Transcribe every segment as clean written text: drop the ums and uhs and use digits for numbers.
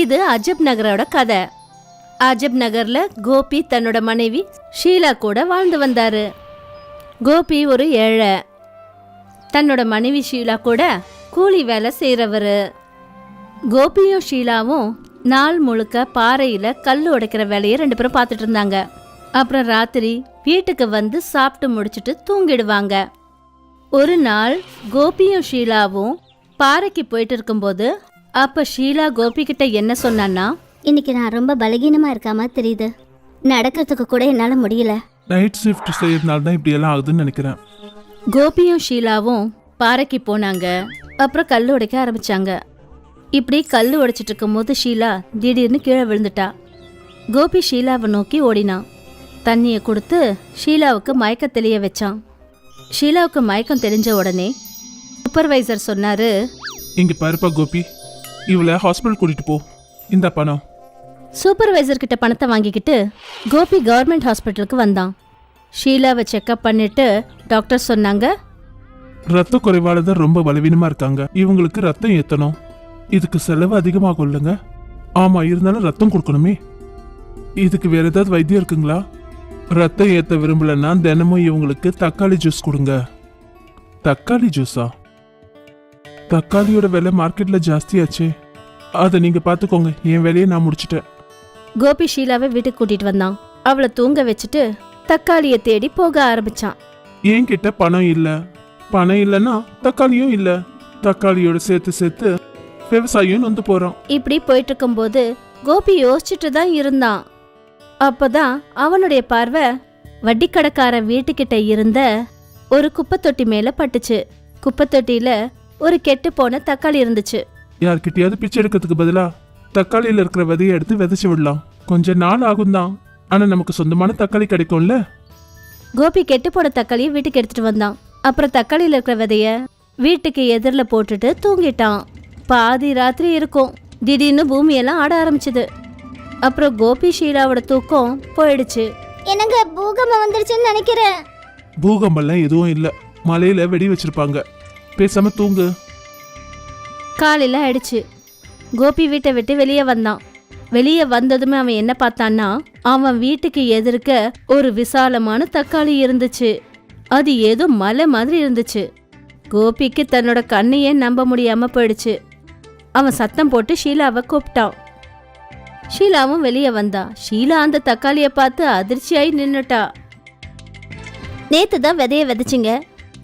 இது அஜப் நகரோட கதை. அஜப் நகர்ல கோபி தன்னோட மனைவி ஷீலா கூட வாழ்ந்து வந்தாரு. கோபி ஒரு ஏழை. தன்னோட மனைவி ஷீலா கூட கூலி வேலை செய்யறவரு. கோபியும் ஷீலாவும் நாள் முழுக்க பாறையில கல் உடைக்கிற வேலையை 2 பேரும் பார்த்துட்டு இருந்தாங்க. அப்புறம் ராத்திரி வீட்டுக்கு வந்து சாப்பிட்டு முடிச்சுட்டு தூங்கிடுவாங்க. ஒரு நாள் கோபியும் ஷீலாவும் பாறைக்கு போயிட்டு இருக்கும்போது அப்ப ஷீலா கோபி கிட்ட என்ன சொன்னான்னா, இன்னைக்கு நான் ரொம்ப பலகீனமா இருக்காம தெரியுது. நடக்கிறதுக்கு கூட என்னால முடியல. நைட் ஷிஃப்ட் செய்யறதுனால தான் இப்படி எல்லாம் ஆகுதுன்னு நினைக்கிறேன். கோபியும் ஷீலாவும் பாறைக்கு போனாங்க. அப்புறம் கல் உடைக்க ஆரம்பிச்சாங்க. இப்படி கல் உடைச்சிட்டு இருக்கும்போது ஷீலா திடீர்னு கீழே விழுந்துட்டா. கோபி ஷீலாவை நோக்கி ஓடினான். தண்ணியை கொடுத்து ஷீலாவுக்கு மயக்கம் தெளிய வச்சான். ஷீலாவுக்கு மயக்கம் தெளிஞ்ச உடனே சூப்பர்வைசர் சொன்னாரு, இங்க பாருப்பா கோபி, இவளை ஹாஸ்பிட்டல் கூட்டிட்டு போ. இந்த பணம். சூப்பர்வைசர் கிட்ட பணத்தை வாங்கிக்கிட்டு கோபி கவர்மெண்ட் ஹாஸ்பிட்டலுக்கு வந்தான். ஷீலாவை செக்அப் பண்ணிட்டு டாக்டர் சொன்னாங்க, ரத்த குறைவால தான் ரொம்ப பலவீனமா இருக்காங்க. இவங்களுக்கு ரத்தம் ஏத்தணும். இதுக்கு செலவு அதிகமாகும் இல்லைங்க? ஆமா, இருந்தாலும் ரத்தம் கொடுக்கணுமே. இதுக்கு வேற ஏதாவது வைத்தியம் இருக்குங்களா? ரத்தம் ஏத்த விரும்பலன்னா தினமும் இவங்களுக்கு தக்காளி ஜூஸ் கொடுங்க. தக்காளி ஜூஸா? தக்காளியோட விலை மார்க்கெட்ல ஜாஸ்தியாச்சே. அதை நீங்க பாத்துக்கோங்க, என் வேலையை நான் முடிச்சிட்டேன். கோபி ஷீலாவை வீட்டுக்கு கூட்டிட்டு வந்தான். அவளை தூங்க வச்சுட்டு தக்காளியை தேடி போக ஆரம்பிச்சான். என்கிட்ட பணம் இல்ல. பணம் இல்லைன்னா தக்காளியும் இல்ல. தக்காளியோட சேர்த்து சேர்த்து விவசாயம் வந்து போறோம். இப்படி போயிட்டு இருக்கும்போது கோபி யோசிச்சுட்டு தான் இருந்தான். அப்பதான் அவனுடைய பார்வை வட்டிக்கடைக்கார வீட்டுக்கிட்ட இருந்த ஒரு குப்பை தொட்டி மேல பட்டுச்சு. குப்பை தொட்டியில ஒரு கெட்டு போன தக்காளி இருந்துச்சு. யார்கிட்டயாவது பிச்சை எடுக்கிறதுக்கு பதிலா தக்காளியில இருக்கிற விதையை எடுத்து விதைச்சு விடலாம். கொஞ்ச நாள் ஆகும் தான், ஆனா நமக்கு சொந்தமான தக்காளி கிடைக்கும்ல. கோபி கெட்டு போன தக்காளியை வீட்டுக்கு எடுத்துட்டு வந்தான். அப்புறம் தக்காளியில இருக்கிற விதைய வீட்டுக்கு எதிரில் போட்டுட்டு தூங்கிட்டான். பாதி ராத்திரி இருக்கும். திடீர்னு பூமியெல்லாம் ஆட ஆரம்பிச்சுது. அப்புறம் கோபி ஷீலாவோட தூக்கம் போயிடுச்சு. என்னங்க பூகம்பம் வந்துருச்சுன்னு நினைக்கிறேன். பூகம்பெல்லாம் எதுவும் இல்ல. மலையில வெடி வச்சிருப்பாங்க. பேசாம தூங்கு. காலையில ஆயிடுச்சு. கோபி வீட்டை விட்டு வெளியே வந்தான். வெளியே வந்ததுமே அவன் என்ன பார்த்தான்னா, அவன் வீட்டுக்கு எதிர்க்க ஒரு விசாலமான தக்காளி இருந்துச்சு. அது ஏதோ மலை மாதிரி இருந்துச்சு. கோபிக்கு தன்னோட கண்ணையே நம்ப முடியாம போயிடுச்சு. அவன் சத்தம் போட்டு ஷீலாவை கூப்பிட்டான். ஷீலாவும் வெளியே வந்தா. ஷீலா அந்த தக்காளியை பார்த்து அதிர்ச்சியாகி நின்னுட்டா. நேத்து தான் விதைய விதைச்சிங்க,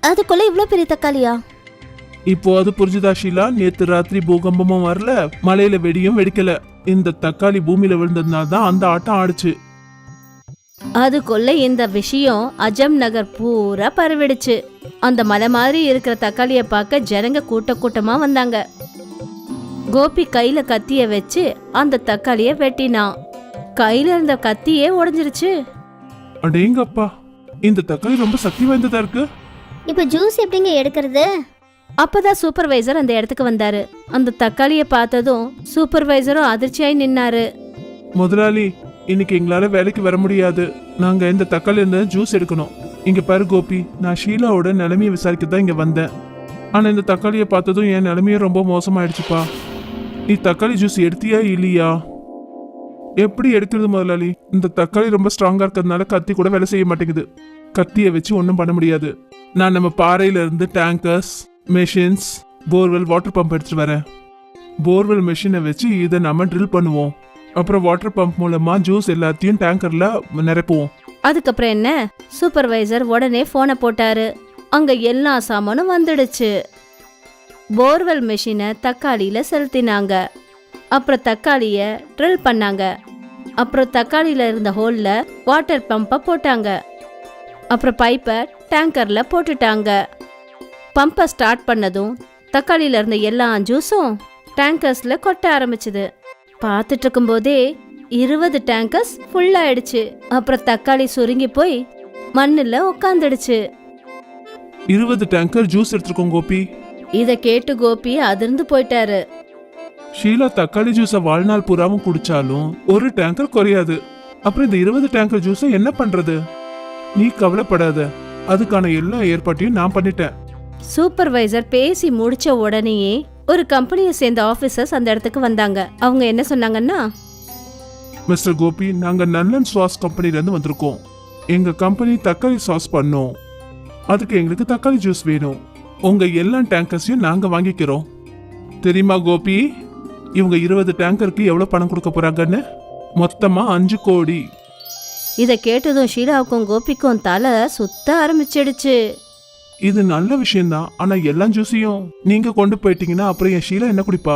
அதுக்குள்ள இவ்ளோ பெரிய தக்காளியா? இப்போ அது புரிஞ்சுதா ஷீலா? நேத்து ராத்திரி பூகம்பமும் வரல, மலையில வெடியும் வெடிக்கல. இந்த தக்காளி பூமியில விழுந்ததுனால தான் அந்த ஆட்டம் ஆடுச்சு. அதுக்குள்ள இந்த விஷயம் அஜம் நகர் பூரா பரவிடுச்சு. அந்த மலை மாதிரி இருக்கிற தக்காளியை பார்க்க ஜனங்க கூட்ட கூட்டமா வந்தாங்க. கோபி கையில கத்திய வச்சு அந்த தக்காளிய வெட்டினான். கையில இருந்த கத்தியே உடைஞ்சிருச்சு. அடேங்கப்பா, இந்த தக்காளி ரொம்ப சக்தி வாய்ந்ததா இருக்கு. இப்ப ஜூஸ் எப்படிங்க எடுக்கிறது? அப்பதான் சூப்பர்வைசர் அந்த இடத்துக்கு வந்தாரு. அந்த தக்காளிய பார்த்ததும் சூப்பர்வைசரும் அதிர்ச்சியாய் நின்னாரு. முதலாளி, இன்னைக்கு எங்களால வேலைக்கு வர முடியாது. நாங்க இந்த தக்காளி இருந்து ஜூஸ் எடுக்கணும். இங்க பாரு கோபி, நான் ஷீலாவோட நிலைமையை விசாரிக்க தான் இங்க வந்தேன். ஆனா இந்த தக்காளியை பார்த்ததும் என் நிலைமையும் ரொம்ப மோசமாயிடுச்சுப்பா. நீ தக்காளி ஜூஸ் எடுத்தியா இல்லையா? எப்படி எடுக்கிறது முதலாளி? இந்த தக்காளி ரொம்ப ஸ்ட்ராங்கா இருக்கிறதுனால கத்தி கூட வேலை செய்ய மாட்டேங்குது. கத்தியை வச்சு ஒன்றும் பண்ண முடியாது. நான் நம்ம பாறையில இருந்து tankers, machines, borewell, water pump எடுத்துட்டு வரேன். போர்வெல் மெஷினை வச்சு இதை நம்ம ட்ரில் பண்ணுவோம். அப்புறம் வாட்டர் பம்ப் மூலமா ஜூஸ் எல்லாத்தையும் டேங்கர்ல நிரப்புவோம். அதுக்கப்புறம் என்ன, சூப்பர்வைசர் உடனே போனை போட்டாரு. அங்க எல்லா சாமானும் வந்துடுச்சு. போர்வெல் மெஷினை தக்காளியில செலுத்தினாங்க. அப்புறம் தக்காளிய ட்ரில் பண்ணாங்க. அப்புறம் தக்காளியில இருந்த ஹோல்ல வாட்டர் பம்பை போட்டாங்க. அப்புறம் பைப்பை டேங்கர்ல போட்டுட்டாங்க. பம்பை ஸ்டார்ட் பண்ணதும் தக்காளியில இருந்த எல்லா ஜூஸும் டேங்கர்ஸ்ல கொட்ட ஆரம்பிச்சுது. பார்த்துட்டு இருக்கும் போதே 20 டேங்கர்ஸ் ஃபுல் ஆயிடுச்சு. அப்புறம் தக்காளி சுருங்கி போய் மண்ணுல உட்காந்துடுச்சு. 20 டேங்கர் ஜூஸ் எடுத்துருக்கோம் கோபி. இத கேட்டு கோபி அதிர்ந்து போயிட்டாரு. ஷீலா தக்காளி ஜூஸை வாழ்நாள் பூராவும் குடிச்சாலும் ஒரு டேங்கர் குறையாது. அப்புறம் இந்த 20 டேங்கர் ஜூஸை என்ன பண்றது? நீ கவலைப்படாத, அதுக்கான எல்லா ஏற்பாட்டையும் நான் பண்ணிட்டேன். சூப்பர்வைசர் பேசி முடிச்ச உடனேயே ஒரு கம்பெனியை சேர்ந்த ஆபீசர்ஸ் அந்த இடத்துக்கு வந்தாங்க. அவங்க என்ன சொன்னாங்கன்னா, மிஸ்டர் கோபி, நாங்க நல்லன் சாஸ் கம்பெனில இருந்து வந்திருக்கோம். எங்க கம்பெனி தக்காளி சாஸ் பண்ணோம். அதுக்கு எங்களுக்கு தக்காளி ஜூஸ் வேணும். உங்க எல்லா டேங்கர்ஸையும் நாங்க வாங்கிக்கிறோம். தெரியுமா கோபி, இவங்க 20 டேங்கருக்கு எவ்வளவு பணம் கொடுக்க போறாங்கன்னு? மொத்தமா 5 கோடி. இதை கேட்டதும் ஷீலாவுக்கும் கோபிக்கும் தலை சுத்த ஆரம்பிச்சிடுச்சு. இது நல்ல விஷயம்தான். ஆனா எல்லா ஜூஸையும் நீங்க கொண்டு போயிட்டீங்கன்னா அப்புறம் என் ஷீலா என்ன குடிப்பா?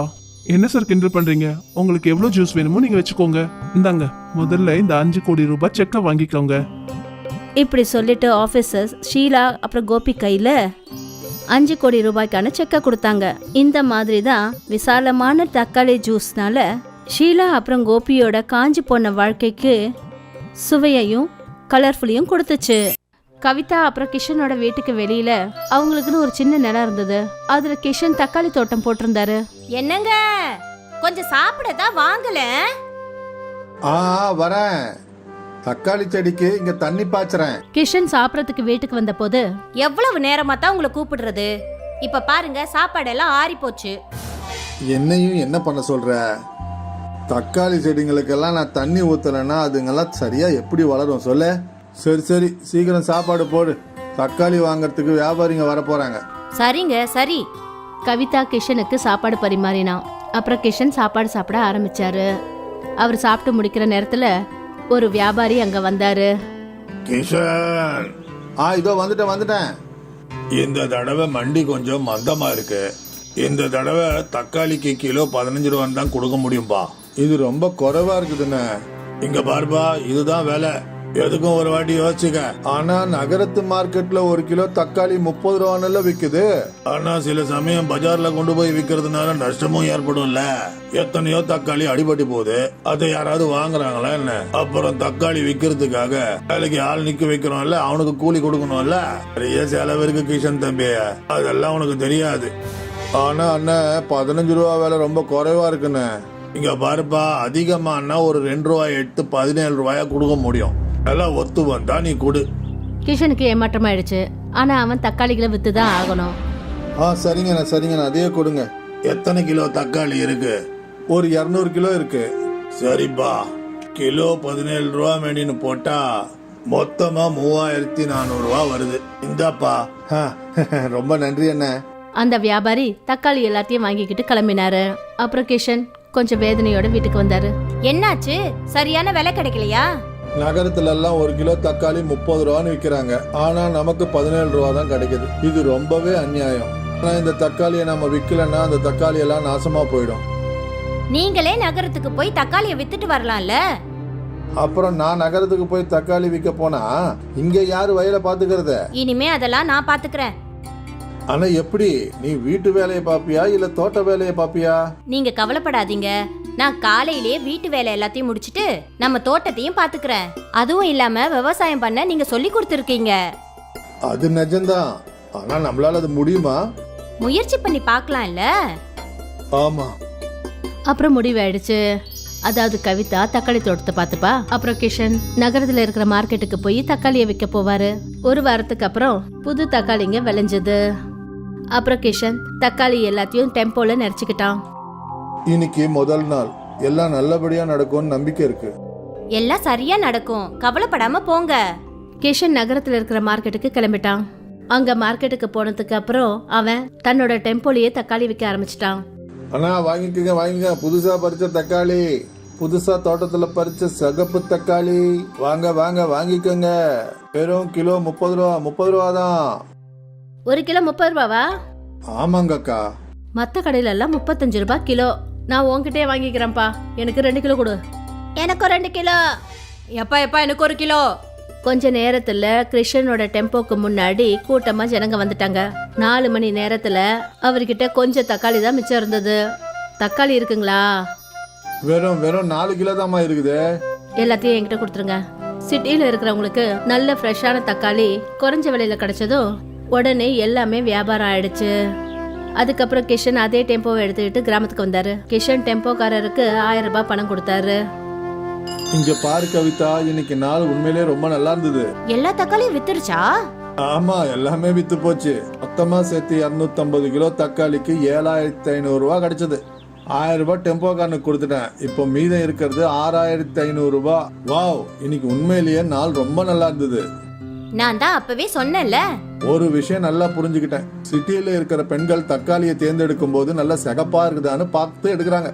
என்ன சார் கிண்டல் பண்றீங்க? உங்களுக்கு எவ்வளவு ஜூஸ் வேணுமோ நீங்க வச்சுக்கோங்க. இந்தாங்க, முதல்ல இந்த 5 கோடி ரூபாய் செக்கை வாங்கிக்கோங்க. இப்படி சொல்லிட்டு ஆபீசர்ஸ் ஷீலா அப்புறம் கோபி கையில 5 கோடி ரூபாய்க்கான செக்கை கொடுத்தாங்க. இந்த மாதிரி தான் விசாலமான தக்காளி ஜூஸ்னால ஷீலா அப்புறம் கோபியோட காஞ்சி போன வாழ்க்கைக்கு சுவையையும் கலர்ஃபுல்லையும் கொடுத்துச்சு. கவிதா அப்புறம் கிஷனோட வீட்டுக்கு வெளியில அவங்களுக்குன்னு ஒரு சின்ன நிலம் இருந்தது. அதுல கிஷன் தக்காளி தோட்டம் போட்டிருந்தாரு. என்னங்க, கொஞ்சம் சாப்பிடதான் வாங்கல. வரேன். தக்காளி செடிக்கு இங்க தண்ணி பாய்ச்சறேன். கிஷன் சாப்பிடறதுக்கு வீட்டுக்கு வந்த போது, எவ்வளவு நேரமா தான் உங்களை கூப்பிடுறது? இப்ப பாருங்க, சாப்பாடெல்லாம் ஆறி போச்சு. என்னையும் என்ன பண்ண சொல்ற? தக்காளி செடிங்களுக்கெல்லாம் நான் தண்ணி ஊத்தலைன்னா அதுங்கெல்லாம் சரியா எப்படி வளரும் சொல்ல? சரி சரி, சீக்கிரம் சாப்பாடு போடு. தக்காளி வாங்கறதுக்கு வியாபாரிங்க வர போறாங்க. சரிங்க சரி. கவிதா கிஷனுக்கு சாப்பாடு பரிமாறினான். அப்புறம் கிஷன் சாப்பாடு சாப்பிட ஆரம்பிச்சாரு. அவர் சாப்பிட்டு முடிக்கிற நேரத்துல ஒரு வியாபாரி அங்க வந்தாரு. கிஷன், இதோ வந்துட்டேன். இந்த தடவை மண்டி கொஞ்சம் மந்தமா இருக்கு. இந்த தடவை தக்காளிக்கு கிலோ 15 ரூபான்னு தான் கொடுக்க முடியும்பா. இது ரொம்ப குறைவா இருக்குதுன்னு. இங்க பாருப்பா, இதுதான் விலை. எதுக்கும் ஒரு வாட்டி யோசிச்சுக்க. ஆனா நகரத்து மார்க்கெட்ல 1 கிலோ தக்காளி 30 ரூபான்னு விக்குது. ஆனா சில சமயம் பஜார்ல கொண்டு போய் விக்கிறதுனால நஷ்டமும் ஏற்படும்ல. எத்தனையோ தக்காளி அடிபட்டு போகுது. அதை யாராவது வாங்குறாங்களா என்ன? அப்புறம் தக்காளி விக்கிறதுக்காக வேலைக்கு ஆள் நிக்க வைக்கிறோம்ல, அவனுக்கு கூலி கொடுக்கணும்ல. நிறைய செலவு இருக்கு கிஷன் தம்பி, அதெல்லாம் உனக்கு தெரியாது. ஆனா அண்ணன் 15 ரூபா விலை ரொம்ப குறைவா இருக்குன்னு. இங்க பாருப்பா, அதிகமானா ஒரு 2 ரூபாய் எடுத்து 17 ரூபாயா கொடுக்க முடியும். எல்லாம் ஒத்து வந்தா நீ கொடு. கிஷனுக்கு ஏமாற்றம் ஆயிடுச்சு. ஆனா அவன் தக்காளிகளை வித்துதான் ஆகணும். சரிங்கண்ணா, அதையே கொடுங்க. எத்தனை கிலோ தக்காளி இருக்கு? ஒரு 200 கிலோ இருக்கு. சரிப்பா, கிலோ 17 ரூபா மேடின்னு போட்டா மொத்தமா 3400 ரூபா வருது. இந்தாப்பா. ரொம்ப நன்றி அண்ணா. அந்த வியாபாரி தக்காளி எல்லாத்தையும் வாங்கிக்கிட்டு கிளம்பினாரு. அப்புறம் கிஷன் கொஞ்சம் வேதனையோட வீட்டுக்கு வந்தாரு. என்னாச்சு? சரியான விலை கிடைக்கலையா? நகரத்துல எல்லாம் 1 கிலோ தக்காளி 30 ரூபான்னு விக்கிறாங்க. ஆனா நமக்கு 17 ரூபா தான் கிடைக்குது. இது ரொம்பவே அநியாயம். ஆனா இந்த தக்காளியை நம்ம விக்கலன்னா அந்த தக்காளி எல்லாம் நாசமா போயிடும். நீங்களே நகரத்துக்கு போய் தக்காளியை வித்துட்டு வரலாம்ல. அப்புறம் நான் நகரத்துக்கு போய் தக்காளி விற்க போனா இங்க யாரு வயலை பாத்துக்கிறத? இனிமே அதெல்லாம் நான் பாத்துக்கிறேன். ஆனா எப்படி? நீ வீட்டு வேலையை பாப்பியா இல்ல தோட்ட வேலையை பாப்பியா? நீங்க கவலைப்படாதீங்க, நான் காலையிலேயே வீட்டு வேலை எல்லாத்தையும் முடிச்சிட்டு நம்ம தோட்டத்தையும் பாத்துக்கிறேன். அதுவும் இல்லாம விவசாயம் பண்ண நீங்க சொல்லி கொடுத்துருக்கீங்க. அது நிஜம்தான். ஆனா நம்மளால அது முடியுமா? முயற்சி பண்ணி பார்க்கலாம் இல்ல? ஆமா. அப்புறம் முடிவாயிடுச்சு. அதாவது கவிதா தக்காளி தோட்டத்தை பார்த்துப்பா. அப்புறம் கிஷன் நகரத்துல இருக்கிற மார்க்கெட்டுக்கு போய் தக்காளியை விற்க போவாரு. ஒரு வாரத்துக்கு அப்புறம் புது தக்காளிங்க விளைஞ்சது. அப்புறம் கிஷன் தக்காளி எல்லாத்தையும் டெம்போல நிறைச்சுக்கிட்டான். இன்னைக்கு முதல் நாள். எல்லாம் நல்லபடியா நடக்கும்னு நம்பிக்கை இருக்கு. எல்லாம் சரியா நடக்கும், கவலைப்படாம போங்க. கிஷன் நகரத்துல இருக்கிற மார்க்கெட்டுக்கு கிளம்பிட்டான். அங்க மார்க்கெட்டுக்கு போனதுக்கு அப்புறம் அவன் தன்னோட டெம்போலயே தக்காளி விற்க ஆரம்பிச்சிட்டான். அண்ணா வாங்கிக்கங்க, புதுசா பறிச்ச தக்காளி, புதுசா தோட்டத்துல பறிச்ச சகப்பு தக்காளி. வாங்க வாங்கிக்கோங்க. வெறும் கிலோ 30 ரூபா தான். 1 கிலோ 30 ரூபாவா? ஆமாங்க அக்கா. மத்த கடையில எல்லாம் 35 ரூபாய் கிலோ. நான் உன்கிட்டே வாங்கிக்கிறேன்ப்பா. எனக்கு 2 கிலோ கொடு. எனக்கும் 2 கிலோ. எப்பா எனக்கு 1 கிலோ. கொஞ்ச நேரத்துல கிருஷ்ணனோட டெம்போக்கு முன்னாடி கூட்டமா ஜனங்க வந்துட்டாங்க. 4 மணி நேரத்துல அவர்கிட்ட கொஞ்சம் தக்காளி தான் மிச்சம் இருந்தது. தக்காளி இருக்குங்களா? வெறும் 4 கிலோ தாமா இருக்குது. எல்லாத்தையும் என்கிட்ட கொடுத்துருங்க. சிட்டியில இருக்கிறவங்களுக்கு நல்ல ஃப்ரெஷ்ஷான தக்காளி குறைஞ்ச விலையில கிடைச்சதும் உடனே எல்லாமே வியாபாரம் ஆயிடுச்சு. அதுக்கப்புறம் கிஷன் அதே டெம்போவை எடுத்துக்கிட்டு கிராமத்துக்கு வந்தாரு. கிஷன் டெம்போக்காரருக்கு 1000 ரூபாய் பணம் கொடுத்தாரு. இங்க பாரு கவிதா, இன்னைக்கு நாள் உண்மையிலேயே ரொம்ப நல்லா இருந்தது. எல்லா தக்காளியும் வித்துருச்சா? ஆமா, எல்லாமே வித்து போச்சு. மொத்தமா சேர்த்து 250 கிலோ தக்காளிக்கு 7,500 ரூபாய் கிடைச்சது. 1000 ரூபாய் டெம்போக்காரனுக்கு கொடுத்துட்டேன். இப்போ மீதம் இருக்கிறது 6,500 ரூபாய். வாவ், இன்னைக்கு உண்மையிலேயே நாள் ரொம்ப நல்லா இருந்தது. நான் தான் அப்பவே சொன்னேன்ல. ஒரு விஷயம் நல்லா புரிஞ்சுக்கிட்டேன். சிட்டியில இருக்கிற பெண்கள் தக்காளியை தேர்ந்தெடுக்கும் போது நல்லா சிகப்பா இருக்குதான்னு பார்த்து எடுக்கிறாங்க.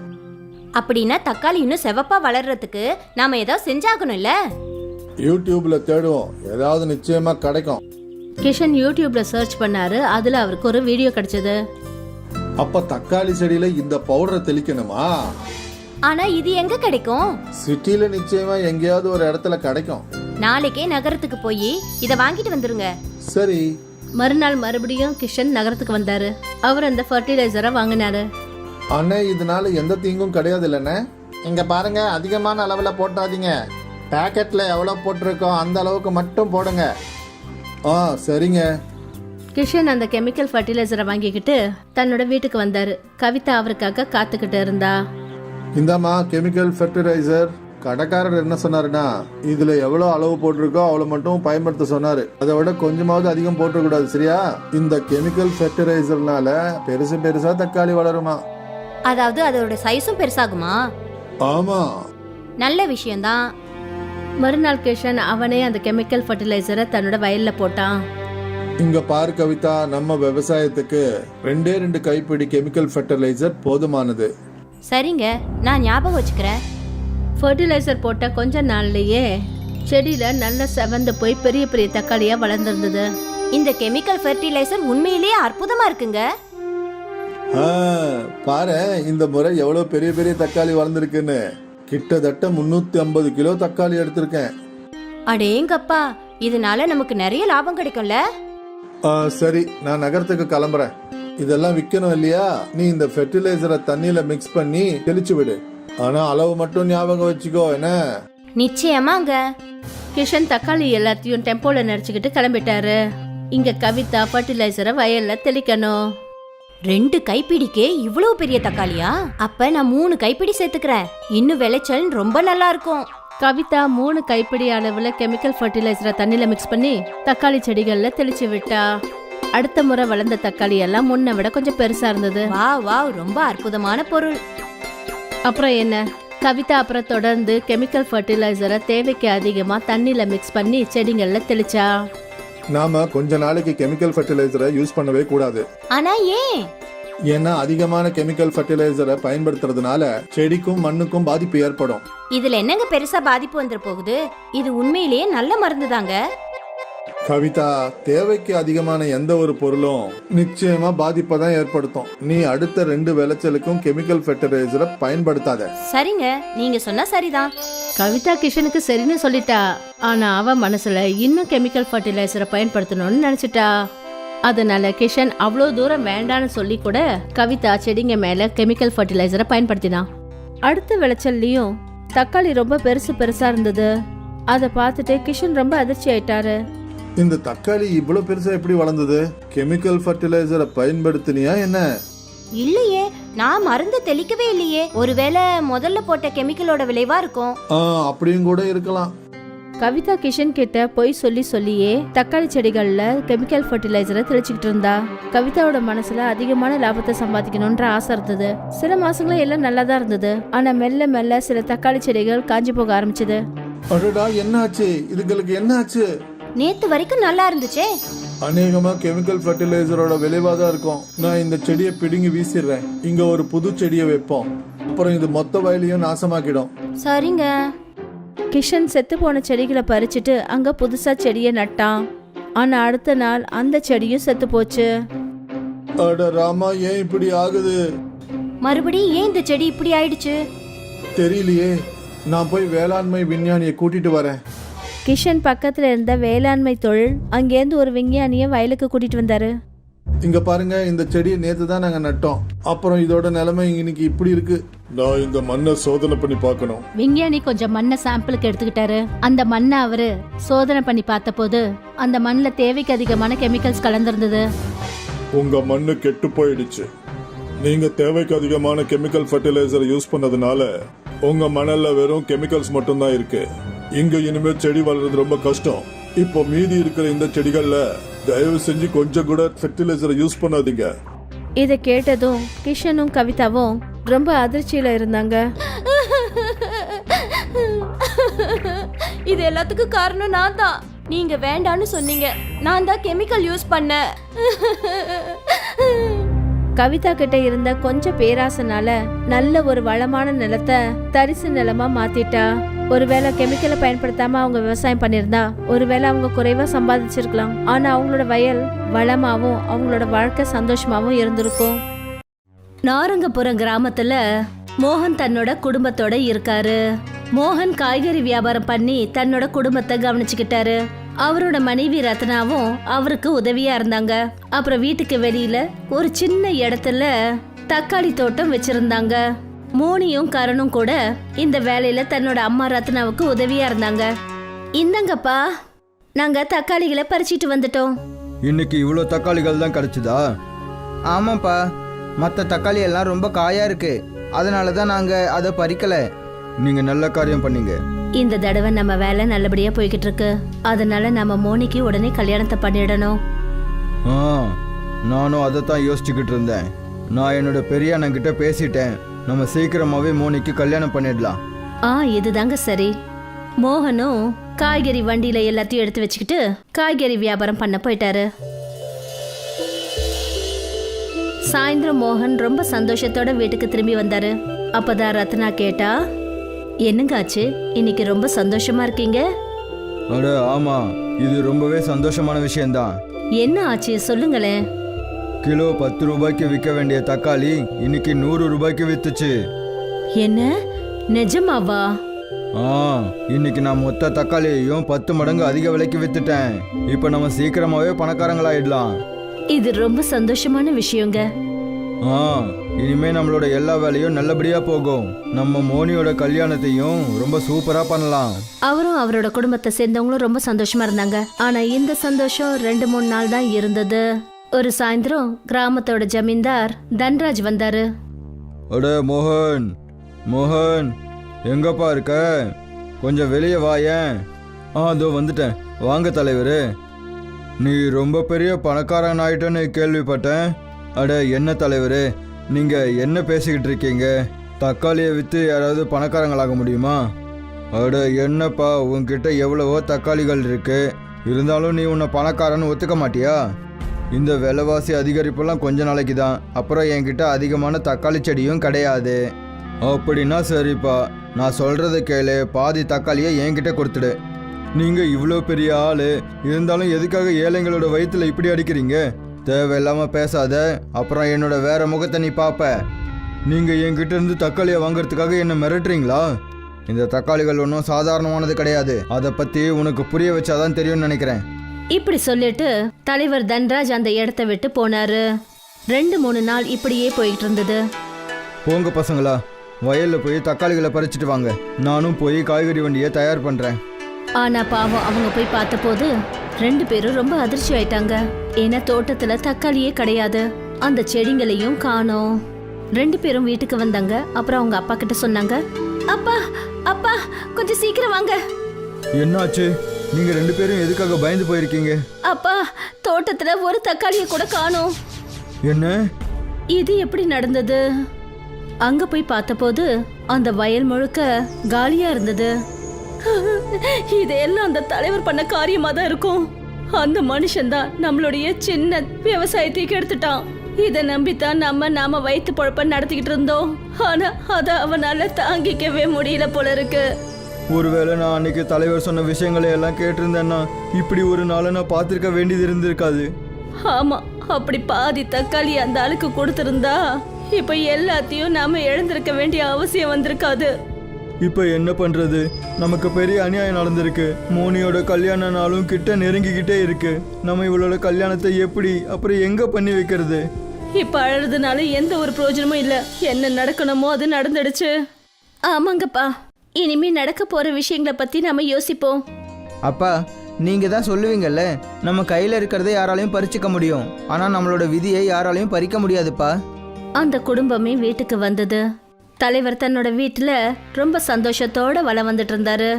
அப்படின்னா தக்காளி இன்னும் செவப்பா வளர்றதுக்கு நாம ஏதாவது செஞ்சாகணும்ல. யூடியூப்ல தேடுவோம், ஏதாவது நிச்சயமா கிடைக்கும். கிஷன் யூடியூப்ல சர்ச் பண்ணாரு. அதுல அவருக்கு ஒரு வீடியோ கிடைச்சது. அப்ப தக்காளி செடியில இந்த பவுடரை தெளிக்கணுமா? ஆனா இது எங்க கிடைக்கும்? சிட்டில நிச்சயமா எங்கேயாவது ஒரு இடத்துல கிடைக்கும். நாளைக்கே நகரத்துக்கு போய் இத வாங்கிட்டு வந்துருங்க. சரி. மறுநாள் மறுபடியும் கிஷன் நகரத்துக்கு வந்தாரு. அவர் அந்த ஃபர்டிலைசரை வாங்கினாரு. அண்ணே, இதனால எந்த தீங்கும் கிடையாது இல்லண்ணே? இங்க பாருங்க, அதிகமான அளவுல போட்டாதீங்க. பேக்கெட்ல எவ்வளவு போட்டிருக்கோம் அந்த அளவுக்கு மட்டும் போடுங்க. சரிங்க. கிஷன் அந்த கெமிக்கல் ஃபர்டிலைசரை வாங்கிக்கிட்டு தன்னோட வீட்டுக்கு வந்தாரு. கவிதா அவருக்காக காத்துக்கிட்டு இருந்தா. இந்தாம்மா கெமிக்கல் ஃபெர்டிலைசர். கடைக்காரர் என்ன சொன்னாருன்னா, இதுல எவ்வளவு அளவு போட்டிருக்கோ அவ்வளவு மட்டும் பயன்படுத்த சொன்னாரு. அதை விட கொஞ்சமாவது அதிகம் போட்டக்கூடாது, சரியா? இந்த கெமிக்கல் ஃபெர்டிலைசர்னால பெருசு பெருசா தக்காளி வளருமா? அதாவது அதோட சைஸும் பெருசாகுமா? ஆமா. நல்ல விஷயம்தான். மறுநாள் கிஷன் அவனே அந்த கெமிக்கல் ஃபர்டிலைசரை தன்னோட வயல்ல போட்டான். இங்க பாரு கவிதா, நம்ம விவசாயத்துக்கு 2 கைப்பிடி கெமிக்கல் ஃபெர்டிலைசர் போதுமானது. சரிங்க, நான் ஞாபகம் வச்சுக்கிறேன். ஃபர்டிலைசர் போட்ட கொஞ்ச நாள்லயே செடியில நல்ல செவந்து போய் பெரிய பெரிய தக்காளியா வளர்ந்துருந்தது. இந்த கெமிக்கல் ஃபெர்டிலைசர் உண்மையிலேயே அற்புதமா இருக்குங்க. பாரு, இந்த முறை எவ்வளவு பெரிய பெரிய தக்காளி வளர்ந்துருக்குன்னு. கிட்டத்தட்ட 350 கிலோ தக்காளி எடுத்திருக்கேன். அடேங்கப்பா, இதனால நமக்கு நிறைய லாபம் கிடைக்கும்ல. சரி, நான் நகரத்துக்கு கிளம்புறேன். இதெல்லாம் விற்கணும் இல்லையா? நீ இந்த ஃபெர்டிலைசரை தண்ணியில மிக்ஸ் பண்ணி தெளிச்சு விடு. ஆனா அளவு மட்டும் ஞாபகம் வச்சுக்கோ, என்ன? நிச்சயமாங்க. கிஷன் தக்காளி எல்லாத்தையும் டெம்போல நடிச்சுக்கிட்டு கிளம்பிட்டாரு. இங்க கவிதா ஃபர்டிலைசரை வயல்ல தெளிக்கணும். 2 கைப்பிடிக்கே இவ்வளவு பெரிய தக்காளியா? அப்ப நான் 3 கைப்பிடி சேர்த்துக்கிறேன். இன்னும் விளைச்சல் ரொம்ப நல்லா இருக்கும். கவிதா 3 கைப்பிடி அளவுல கெமிக்கல் ஃபர்டிலைசரை தண்ணியில மிக்ஸ் பண்ணி தக்காளி செடிகள்ல தெளிச்சு விட்டா. அடுத்த முறை வளர்ந்த தக்காளி எல்லாம் முன்ன விட கொஞ்சம் பெருசா இருந்தது. வாவ், ரொம்ப அற்புதமான பொருள். அப்புறம் என்ன, கவிதா அப்புறம் தொடர்ந்து கெமிக்கல் ஃபர்டிலைசரை தேவைக்கு அதிகமா தண்ணியில மிக்ஸ் பண்ணி செடிகள்ல தெளிச்சா. நாம கொஞ்ச நாளைக்கு கெமிக்கல் ஃபெர்டிலைசரை யூஸ் பண்ணவே கூடாது. ஆனா ஏன்? ஏன்னா அதிகமான கெமிக்கல் ஃபெர்டிலைசரை பயன்படுத்துறதுனால செடிக்கும் மண்ணுக்கும் பாதிப்பு ஏற்படும். இதுல என்னங்க பெருசா பாதிப்பு வந்துட போகுது? இது உண்மையிலேயே நல்ல மருந்து தாங்க. கவிதா, தேவைக்கு அதிகமான எந்த ஒரு பொருளும் நிச்சயமா பாதிப்பை தான் ஏற்படுத்தும். நீ அடுத்த 2 விளைச்சலுக்கும் கெமிக்கல் ஃபெர்டிலைசரை பயன்படுத்தாத. சரிங்க, நீங்க சொன்னா சரிதான். கவிதா கிஷனுக்கு சரின்னு சொல்லிட்டா. ஆனா அவ மனசுல இன்னும் கெமிக்கல் ஃபர்டிலைசரை பயன்படுத்தணும்னு நினைச்சிட்டா. அதனால கிஷன் அவ்வளோ தூரம் வேண்டான்னு சொல்லி கூட கவிதா செடிங்க மேல கெமிக்கல் ஃபர்டிலைசரை பயன்படுத்தினான். அடுத்த விளைச்சல்லையும் தக்காளி ரொம்ப பெருசா இருந்தது. அதை பார்த்துட்டு கிஷன் ரொம்ப அதிர்ச்சி ஆயிட்டாரு. இந்த தக்காளி இவ்வளவு பெருசா எப்படி வளர்ந்தது? கெமிக்கல் ஃபர்டிலைசரை பயன்படுத்தினியா என்ன? இல்லையே, நான் மருந்து தெளிக்கவே இல்லையே. ஒருவேளை முதல்ல போட்ட கெமிக்கலோட விளைவா இருக்கும். அப்படியும் கூட இருக்கலாம். கவிதா கிஷன் கிட்ட போய் சொல்லியே தக்காளி செடிகள்ல கெமிக்கல் ஃபர்டிலைசரை தெளிச்சுக்கிட்டு இருந்தா. கவிதாவோட மனசுல அதிகமான லாபத்தை சம்பாதிக்கணும்ன்ற ஆசை இருந்தது. சில மாசங்களா எல்லாம் நல்லா தான் இருந்தது. ஆனா மெல்ல மெல்ல சில தக்காளி செடிகள் காஞ்சி போக ஆரம்பிச்சது. அடடா, என்ன ஆச்சு? இதுங்களுக்கு என்ன ஆச்சு? நேத்து வரைக்கும் நல்லா இருந்துச்சே. அநேகமா கெமிக்கல் ஃபர்டிலைசரோட விளைவா தான் இருக்கும். நான் இந்த செடியை பிடுங்கி வீசிடுறேன். இங்க ஒரு புது செடியை வைப்போம். அப்புறம் இது மொத்த வயலையும் நாசமாக்கிடும். சரிங்க. கிஷன் செத்து போன செடிகளை பறிச்சுட்டு அங்க புதுசா செடியை நட்டான். ஆனா அடுத்த நாள் அந்த செடியும் செத்து போச்சு. அட ராமா, ஏன் இப்படி ஆகுது? மறுபடியும் ஏன் இந்த செடி இப்படி ஆயிடுச்சு? தெரியலையே. நான் போய் வேளாண்மை விஞ்ஞானியை கூட்டிட்டு வரேன். கிஷன் பக்கத்துல இருந்த வேளாண்மை தொழில் அங்கேருந்து ஒரு விஞ்ஞானிய வயலுக்கு கூட்டிட்டு வந்தாரு. இங்க பாருங்க, இந்த செடியை நேத்து தான் நாங்க நட்டோம். அப்புறம் இதோட நிலைமை இன்னைக்கு இப்படி இருக்கு. நான் இந்த மண்ணை சோதனை பண்ணி பார்க்கணும். விஞ்ஞானி கொஞ்சம் மண்ணை சாம்பிளுக்கு எடுத்துக்கிட்டாரு. அந்த மண்ணை அவரு சோதனை பண்ணி பார்த்த போது அந்த மண்ணுல தேவைக்கு அதிகமான கெமிக்கல்ஸ் கலந்திருந்தது. உங்க மண்ணு கெட்டு போயிடுச்சு. நீங்க தேவைக்கு அதிகமான கெமிக்கல் ஃபர்டிலைசர் யூஸ் பண்ணதுனால உங்க மணல்ல வெறும் கெமிக்கல்ஸ் மட்டும்தான் இருக்கு. இங்க இனிமே செடி வளர்றது ரொம்ப கஷ்டம். இப்போ மீதி இருக்கிற இந்த செடிகள்ல தயவு செஞ்சு கொஞ்சம் கூட ஃபெர்டிலைசரை யூஸ் பண்ணாதீங்க. இதை கேட்டதும் கிஷனும் கவிதாவும் ரொம்ப அதிர்ச்சியில இருந்தாங்க. இது எல்லாத்துக்கும் காரணம் நான் தான். நீங்க வேண்டான்னு சொன்னீங்க, நான் தான் கெமிக்கல் யூஸ் பண்ணேன். கவிதா கிட்ட இருந்த கொஞ்சம் பேராசனால நல்ல ஒரு வளமான நிலத்தை தரிசு நிலமா மாத்திட்டா. ஒருவேளை கெமிக்கலை பயன்படுத்தாம அவங்க விவசாயம் பண்ணிருந்தா ஒருவேளை அவங்க குறைவா சம்பாதிச்சிருக்கலாம். ஆனா அவங்களோட வயல் வளமாவும் அவங்களோட வாழ்க்கை சந்தோஷமாவும் இருந்திருக்கும். நாரங்கபுரம் கிராமத்துல மோகன் தன்னோட குடும்பத்தோட இருக்காரு. மோகன் காய்கறி வியாபாரம் பண்ணி தன்னோட குடும்பத்தை கவனிச்சுக்கிட்டாரு. அவரோட மனைவி ரத்னாவும் அவருக்கு உதவியா இருந்தாங்க. அப்புறம் வீட்டுக்கு வெளியில ஒரு சின்ன இடத்துல தக்காளி தோட்டம் வச்சிருந்தாங்க. மோனியும் கரணும் கூட இந்த வேலையில தன்னோட அம்மா ரத்னாவுக்கு உதவியா இருந்தாங்க. இந்தங்கப்பா, நாங்க தக்காளிகளை பறிச்சிட்டு வந்துட்டோம். இன்னைக்கு இவ்வளோ தக்காளிகள் தான் கிடைச்சதா? ஆமாப்பா, மற்ற தக்காளி எல்லாம் ரொம்ப காயா இருக்கு, அதனால தான் நாங்கள் அதை பறிக்கல. நீங்க நல்ல காரியம் பண்ணீங்க. இந்த தடவை நம்ம வேலை நல்லபடியா போய்கிட்டு இருக்கு. அதனால நம்ம மோனிக்கு உடனே கல்யாணத்தை பண்ணிடணும். ஆ, நானும் அதை தான் யோசிச்சுக்கிட்டு இருந்தேன். நான் என்னோட பெரிய அண்ணன் கிட்ட பேசிட்டேன். நம்ம சீக்கிரமாவே மோனிக்கு கல்யாணம் பண்ணிடலாம். இதுதாங்க சரி. மோகனும் காய்கறி வண்டியில எல்லாத்தையும் எடுத்து வச்சுக்கிட்டு காய்கறி வியாபாரம் பண்ண போயிட்டாரு. சாயந்தரம் மோகன் ரொம்ப சந்தோஷத்தோட வீட்டுக்கு திரும்பி வந்தாரு. அப்பதான் ரத்னா கேட்டா, என்னங்க ஆச்சு, இன்னைக்கு ரொம்ப சந்தோஷமா இருக்கீங்க? அட ஆமா, இது ரொம்பவே சந்தோஷமான விஷயம்தான். என்ன ஆச்சு சொல்லுங்களேன். கிலோ 10 ரூபாய்க்கு விற்க வேண்டிய தக்காளி இன்னைக்கு 100 ரூபாய்க்கு வித்துச்சு. என்ன, நிஜமாவா? இன்னைக்கு நான் மொத்த தக்காளியையும் 10 மடங்கு அதிக விலைக்கு வித்துட்டேன். இப்போ நம்ம சீக்கிரமாவே பணக்காரங்களாயிடலாம். இது ரொம்ப சந்தோஷமான விஷயங்க. இனிமே நம்மளோட எல்லா வேலையும் நல்லபடியா போகும். நம்ம மோனியோட கல்யாணத்தையும் ரொம்ப சூப்பரா பண்ணலாம். அவரும் அவரோட குடும்பத்தை சேர்ந்தவங்களும் ரொம்ப சந்தோஷமா இருந்தாங்க. ஆனா இந்த சந்தோஷம் 2-3 நாள் தான் இருந்தது. ஒரு சாயந்தரம் கிராமத்தோட ஜமீன்தார் தன்ராஜ் வந்தாரு. அட மோகன், மோகன் எங்கப்பா இருக்க? கொஞ்சம் வெளியே வாயேன். அதோ வந்துட்டேன். வாங்க தலைவரு. நீ ரொம்ப பெரிய பணக்காரன் ஆயிட்டேன்னு கேள்விப்பட்டேன். அட என்ன தலைவரு, நீங்க என்ன பேசிக்கிட்டு இருக்கீங்க? தக்காளியை விற்று யாராவது பணக்காரங்களாக முடியுமா? அட என்னப்பா, உன்கிட்ட எவ்வளவோ தக்காளிகள் இருக்கு, இருந்தாலும் நீ உன்னை பணக்காரன்னு ஒத்துக்க மாட்டியா? இந்த விலைவாசி அதிகரிப்பெல்லாம் கொஞ்ச நாளைக்கு தான், அப்புறம் என்கிட்ட அதிகமான தக்காளி செடியும் கிடையாது. அப்படின்னா சரிப்பா, நான் சொல்கிறத கேளு, பாதி தக்காளியை என்கிட்ட கொடுத்துடு. நீங்கள் இவ்வளோ பெரிய ஆள் இருந்தாலும் எதுக்காக ஏழைங்களோட வயிற்றுல இப்படி அடிக்கிறீங்க? தேவையில்லாமல் பேசாத, அப்புறம் என்னோட வேற முகத்தை நீ பார்ப்ப. நீங்கள் என்கிட்ட இருந்து தக்காளியை வாங்குறதுக்காக என்ன மிரட்டுறீங்களா? இந்த தக்காளிகள் ஒன்றும் சாதாரணமானது கிடையாது. அதை பற்றி உனக்கு புரிய வச்சாதான் தெரியும்னு நினைக்கிறேன். இப்படி சொல்லிட்டு தலைவர் தன்ராஜ் அந்த இடத்த விட்டு போனாரு. 2-3 நாள் இப்படியே போயிட்டு இருந்தது. போங்க பசங்களா, வயலில் போய் தக்காளிகளை பறிச்சுட்டு வாங்க. நானும் போய் காய்கறி வண்டியை தயார் பண்ணுறேன். ஆனா பாவம், அவங்க போய் பார்த்தபோது 2 பேரும் ரொம்ப அதிர்ச்சி ஆயிட்டாங்க. ஏன்னா தோட்டத்துல தக்காளியே கிடையாது, அந்த செடிங்களையும் காணோம். 2 பேரும் வீட்டுக்கு வந்தாங்க. அப்புறம் அவங்க அப்பா கிட்ட சொன்னாங்க, அப்பா அப்பா கொஞ்சம் சீக்கிரம் வாங்க. என்னாச்சு? நீங்க 2 பேரும் எதுக்காக பயந்து போயிருக்கீங்க? அப்பா, தோட்டத்துல ஒரு தக்காளியை கூட காணோம். என்ன? இது எப்படி நடந்தது? அங்க போய் பார்த்தபோது அந்த வயல் முழுக்க காலியா இருந்தது. இதெல்லாம் அந்த தலைவர் பண்ண காரியமா தான் இருக்கும். அந்த மனுஷன் தான் நம்மளுடைய சின்ன விவசாயத்தை கெடுத்துட்டான். இதை நம்பித்தான் நாம வயிற்று பொழப்ப நடத்திக்கிட்டு இருந்தோம். ஆனா அத அவனால தாங்கிக்கவே முடியல போல இருக்கு. ஒருவேளை நான் அன்னைக்கு தலைவர் சொன்ன விஷயங்களை எல்லாம் கேட்டிருந்தேன்னா இப்படி ஒரு நாளை நான் பார்த்திருக்க வேண்டியது இருந்திருக்காது. ஆமா, அப்படி பாதி தக்காளி அந்த ஆளுக்கு கொடுத்திருந்தா இப்ப எல்லாத்தையும் நாம இழந்திருக்க வேண்டிய அவசியம் வந்திருக்காது. இப்ப என்ன பண்றது? நமக்கு பெரிய அநியாயம் நடந்திருக்கு. மோனியோட கல்யாண நாளும் கிட்ட நெருங்கிக்கிட்டே இருக்கு. நம்ம இவளோட கல்யாணத்தை எப்படி அப்புறம் எங்க பண்ணி வைக்கிறது? இப்ப அழுறதுனால எந்த ஒரு பிரயோஜனமும் இல்ல. என்ன நடக்கணுமோ அது நடந்துடுச்சு. ஆமாங்கப்பா, இனிமே நடக்க போற விஷயங்களை பத்தி நாம யோசிப்போம். அப்பா, நீங்க தான் சொல்லுவீங்கல்ல, நம்ம கையில இருக்கிறத யாராலையும் பறிச்சுக்க முடியும், ஆனா நம்மளோட விதியை யாராலையும் பறிக்க முடியாதுப்பா. அந்த குடும்பமே வீட்டுக்கு வந்தது. தலைவர் தன்னோட வீட்டுல ரொம்ப சந்தோஷத்தோட வலம் வந்துட்டு இருந்தாரு.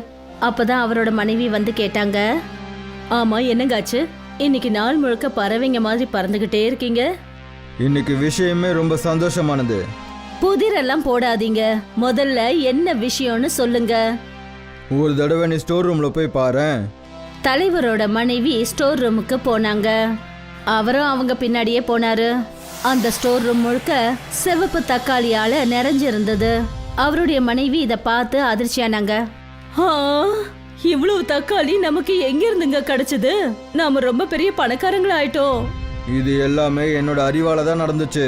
அப்பதான் அவரோட மனைவி வந்து கேட்டாங்க, ஆமா என்னங்காச்சு, இன்னைக்கு நாள் முழுக்க பறவைங்க மாதிரி பறந்துகிட்டே இருக்கீங்க. இன்னைக்கு விஷயமே ரொம்ப சந்தோஷமானது. புதிரெல்லாம் போடாதீங்க. முதல்ல என்ன விஷயம்னு சொல்லுங்க. ஒரு தடவை நீ ஸ்டோர் ரூம்ல போய் பாரேன். தலைவரோட மனைவி ஸ்டோர் ரூமுக்கு போனாங்க. அவரும் அவங்க பின்னாடியே போனாரு. அந்த ஸ்டோர் ரூம் முழுக்க சிவப்பு தக்காளியால நிறைஞ்சிருந்தது. அவருடைய மனைவி இத பார்த்து அதிர்ச்சியானாங்க. இவ்வளவு தக்காளி நமக்கு எங்க இருந்துங்க கிடைச்சது? நாம ரொம்ப பெரிய பணக்காரங்களா ஆயிட்டோம். இது எல்லாமே என்னோட அறிவால தான் நடந்துச்சு.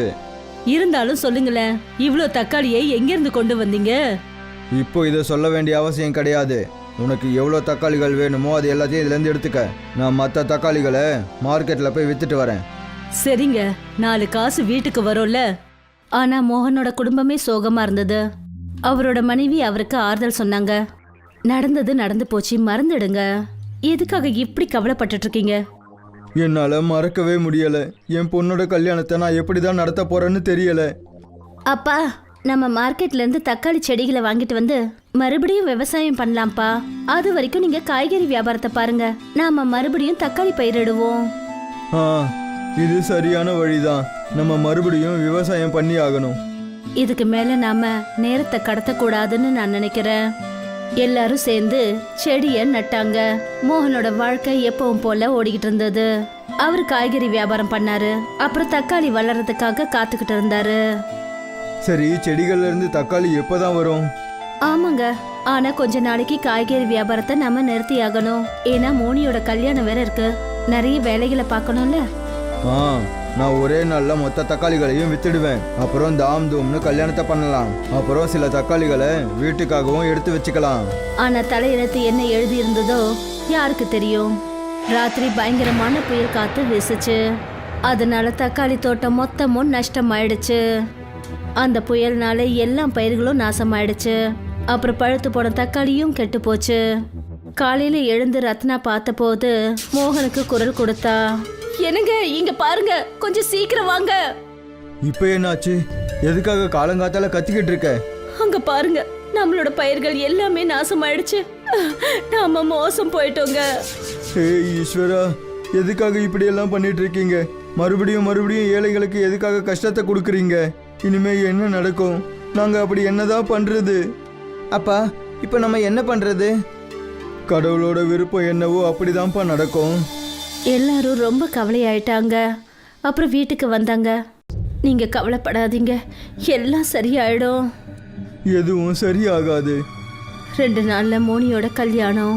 இருந்தாலும் சொல்லுங்களேன், இவ்வளவு தக்காளியை எங்க இருந்து கொண்டு வந்தீங்க? இப்போ இதை சொல்ல வேண்டிய அவசியம் கிடையாது. உனக்கு எவ்வளோ தக்காளிகள் வேணுமோ அது எல்லாத்தையும் இதுலேருந்து எடுத்துக்க. நான் மற்ற தக்காளிகளை மார்க்கெட்டில் போய் வித்துட்டு வரேன். சரிங்க, 4 காசு வீட்டுக்கு வரும்ல. ஆனா மோகனோட குடும்பமே சோகமா இருந்தது. அவரோட மனைவி அவருக்கு ஆறுதல் சொன்னாங்க. நடந்தது நடந்து போச்சு, மறந்துடுங்க. எதுக்காக இப்படி கவலைப்பட்டுட்டு இருக்கீங்க? என்னால் மறக்கவே முடியலை. என் பொண்ணோட கல்யாணத்தை நான் எப்படி தான் நடத்த போறேன்னு தெரியலை. அப்பா, நம்ம மார்க்கெட்ல இருந்து தக்காளி செடிகளை வாங்கிட்டு வந்து மறுபடியும் விவசாயம் பண்ணலாம்ப்பா. அது வரைக்கும் நீங்க காய்கறி வியாபாரத்தை பாருங்க. நாம மறுபடியும் தக்காளி பயிரிடுவோம். ஆ, இது சரியான வழிதான். நம்ம மறுபடியும் விவசாயம் பண்ணி ஆகணும். இதுக்கு மேல நாம நேரத்தை கடத்தக்கூடாதுன்னு நான் நினைக்கிறேன். எல்லாரும் சேர்ந்து செடிய நட்டாங்க. மோகனோட வாழ்க்கை எப்பவும் போல ஓடிக்கிட்டு இருந்தது. அவரு காய்கறி வியாபாரம் பண்ணாரு. அப்புறம் தக்காளி வளர்றதுக்காக காத்துக்கிட்டு இருந்தாரு. சரி, செடிகள்ல இருந்து தக்காளி எப்போதான் வரும்? ஆமாங்க, ஆனா கொஞ்ச நாளைக்கு காய்கறி வியாபாரத்தை நாம நிறுத்தி ஆகணும். ஏன்னா மோனியோட கல்யாணம் வேற இருக்கு. நிறைய வேலைகளை பார்க்கணும்ல. ஆ, நான் ஒரே நாளில் மொத்த தக்காளிகளையும் வித்துடுவேன். அப்புறம் தாம் தூம்னு கல்யாணத்தை பண்ணலாம். அப்புறம் சில தக்காளிகளை வீட்டுக்காகவும் எடுத்து வச்சுக்கலாம். ஆனா தலையெழுத்து என்ன எழுதி இருந்ததோ யாருக்கு தெரியும்? ராத்திரி பயங்கரமான புயல் காத்து வீசுச்சு. அதனால தக்காளி தோட்டம் மொத்தமும் நஷ்டமாயிடுச்சு. அந்த புயல்னால எல்லா பயிர்களும் நாசமாயிடுச்சு. அப்புறம் பழுத்து போன தக்காளியும் கெட்டு போச்சு. காலையில எழுந்து ரத்னா பார்த்த போது மோகனுக்கு குரல் கொடுத்தா. என்னங்க, இங்க பாருங்க, கொஞ்சம் சீக்கிரம் வாங்க. இப்போ என்னாச்சு? எதுக்காக காலங்காத்தால கத்திக்கிட்டு இருக்க? அங்க பாருங்க, நம்மளோட பயிர்கள் எல்லாமே நாசமாயிடுச்சு. நாம மோசம் போயிட்டோங்க. ஏய் ஈஸ்வரா, எதுக்காக இப்படி எல்லாம் பண்ணிட்டு இருக்கீங்க? மறுபடியும் மறுபடியும் ஏழைகளுக்கு எதுக்காக கஷ்டத்தை கொடுக்குறீங்க? இனிமே என்ன நடக்கும்? நாங்க அப்படி என்னதான் பண்றது? அப்பா, இப்போ நம்ம என்ன பண்றது? கடவுளோட விருப்பம் என்னவோ அப்படிதான்ப்பா நடக்கும். எல்லாரும் ரொம்ப கவலையாயிட்டாங்க. அப்புறம் வீட்டுக்கு வந்தாங்க. நீங்க கவலைப்படாதீங்க, எல்லாம் சரியாயிடும். எதுவும் சரியாகாது. 2 நாள்ல மோனியோட கல்யாணம்.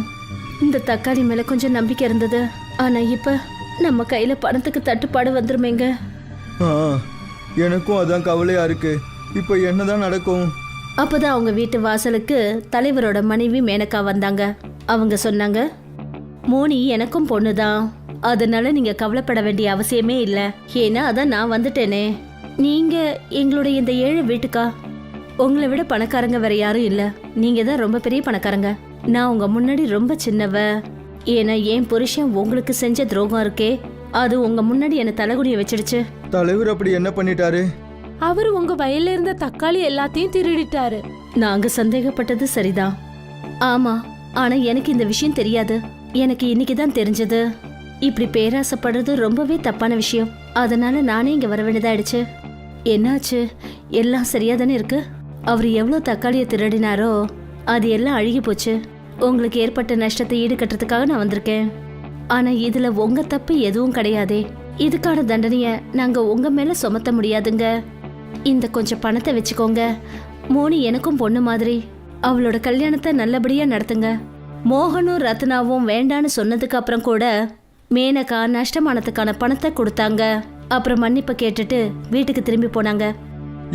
இந்த தக்காளி மேல கொஞ்சம் நம்பிக்கை இருந்தது. ஆனா இப்ப நம்ம கையில பணத்துக்கு தட்டுப்பாடு வந்துருமேங்க. ஆ, எனக்கும் அதான் கவலையா இருக்கு. இப்போ என்னதான் நடக்கும்? அப்பதான் அவங்க வீட்டு வாசலுக்கு தலைவரோட மனைவி மேனகா வந்தாங்க. அவங்க சொன்னாங்க, மோனி எனக்கும் பொண்ணுதான். அதனால நீங்க கவலைப்பட வேண்டிய அவசியமே இல்லை. ஏன்னா அதான் நான் வந்துட்டேனே. நீங்க எங்களுடைய இந்த ஏழை வீட்டுக்கா? உங்களை விட பணக்காரங்க வேற யாரும் இல்ல. நீங்க தான் ரொம்ப பெரிய பணக்காரங்க. நான் உங்க முன்னாடி ரொம்ப சின்னவ. ஏன்னா என் புருஷன் உங்களுக்கு செஞ்ச துரோகம் இருக்கே, அது உங்க முன்னாடி என்ன தலைகுனிய வச்சிடுச்சு. தலைவர் அப்படி என்ன பண்ணிட்டாரு? அவர் உங்க வயல்ல இருந்த தக்காளி எல்லாத்தையும் திருடிட்டாரு. நாங்க சந்தேகப்பட்டது சரிதான். ஆமா, ஆனா எனக்கு இந்த விஷயம் தெரியாது. எனக்கு இன்னைக்கு தான் தெரிஞ்சது. இப்படி பேராசைப்படுறது ரொம்பவே தப்பான விஷயம். அதனால நானே இங்க வர வேண்டியதாயிடுச்சு. என்னாச்சு? எல்லாம் சரியா தானே இருக்கு? அவர் எவ்வளோ தக்காளியை திருடினாரோ அது எல்லாம் அழுகி போச்சு. உங்களுக்கு ஏற்பட்ட நஷ்டத்தை ஈடுகட்டுறதுக்காக நான் வந்திருக்கேன். ஆனா இதுல உங்க தப்பு எதுவும் கிடையாதே. இதுக்கான தண்டனைய நாங்க உங்க மேல சுமத்த முடியாதுங்க. இந்த கொஞ்சம் பணத்தை வச்சுக்கோங்க. மோனி எனக்கும் பொண்ணு மாதிரி. அவளோட கல்யாணத்தை நல்லபடியா நடத்துங்க. மோகனும் ரத்னாவும் வேண்டான்னு சொன்னதுக்கு அப்புறம் கூட மேனகா நஷ்டமானதுக்கான பணத்தை கொடுத்தாங்க. அப்புறம் மன்னிப்பு கேட்டுட்டு வீட்டுக்கு திரும்பி போனாங்க.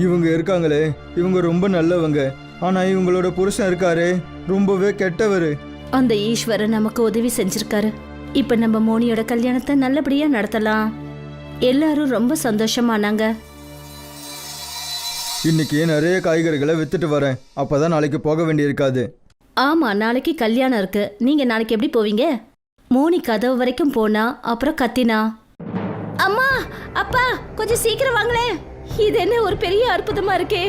இவங்க இருக்காங்களே, இவங்க ரொம்ப நல்லவங்க. ஆனா இவங்களோட புருஷன் இருக்காரு, ரொம்பவே கெட்டவரு. அந்த ஈஸ்வரன் நமக்கு உதவி செஞ்சிருக்காரு. இப்ப நம்ம மோனியோட கல்யாணத்தை நல்லபடியா நடத்தலாம். எல்லாரும் ரொம்ப சந்தோஷமானாங்க. இன்னைக்கு நிறைய காய்கறிகளை வித்துட்டு வரேன். அப்பதான் நாளைக்கு போக வேண்டியிருக்காது. ஆமா, நாளைக்கு கல்யாணம் இருக்கு. நீங்க நாளைக்கு எப்படி போவீங்க? மோனி கதவு வரைக்கும் போனா, அப்புறம் கத்தினா. அம்மா, அப்பா, கொஞ்சம் சீக்கிரம் வாங்களேன். இது என்ன ஒரு பெரிய அற்புதமா இருக்கே.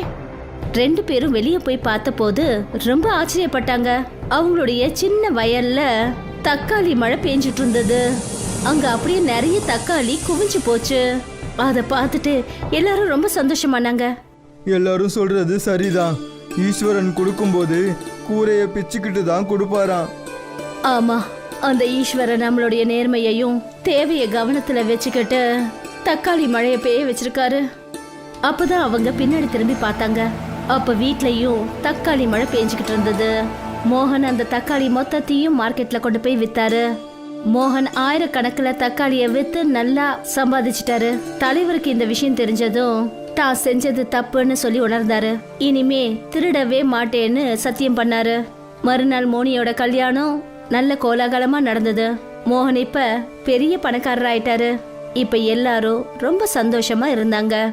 2 பேரும் வெளியே போய் பார்த்த போது ரொம்ப ஆச்சரியப்பட்டாங்க. அவங்களுடைய சின்ன வயல்ல தக்காளி மழை பெஞ்சிட்டு இருந்தது. அங்க அப்படியே நிறைய தக்காளி குவிஞ்சு போச்சு. அதை பார்த்துட்டு எல்லாரும் ரொம்ப சந்தோஷமானாங்க. எல்லாரும் சொல்றது சரிதான். ஈஸ்வரன் கொடுக்கும்போது கூரையை பிச்சுக்கிட்டு தான் கொடுப்பாராம். ஆமா, அந்த ஈஸ்வரன் நம்மளுடைய நேர்மையையும் தேவையை கவனத்துல வச்சுக்கிட்டு தக்காளி மழைய பெய்ய வச்சிருக்காரு. அப்பதான் அவங்க பின்னாடி திரும்பி பார்த்தாங்க. அப்ப வீட்லயும் தக்காளி மழை பெஞ்சுக்கிட்டு இருந்தது. மோகன் அந்த தக்காளி மொத்தத்தையும் மார்க்கெட்ல கொண்டு போய் வித்தாரு. மோகன் ஆயிரக்கணக்கில் தக்காளியை வித்து நல்லா சம்பாதிச்சிட்டாரு. தலைவருக்கு இந்த விஷயம் தெரிஞ்சதும் தான் செஞ்சது தப்புன்னு சொல்லி உணர்ந்தாரு. இனிமே திருடவே மாட்டேன்னு சத்தியம் பண்ணாரு. மறுநாள் மோனியோட கல்யாணம் நல்ல கோலாகலமா நடந்தது. மோகன் இப்ப பெரிய பணக்காரர் ஆயிட்டாரு. இப்ப எல்லாரும் ரொம்ப சந்தோஷமா இருந்தாங்க.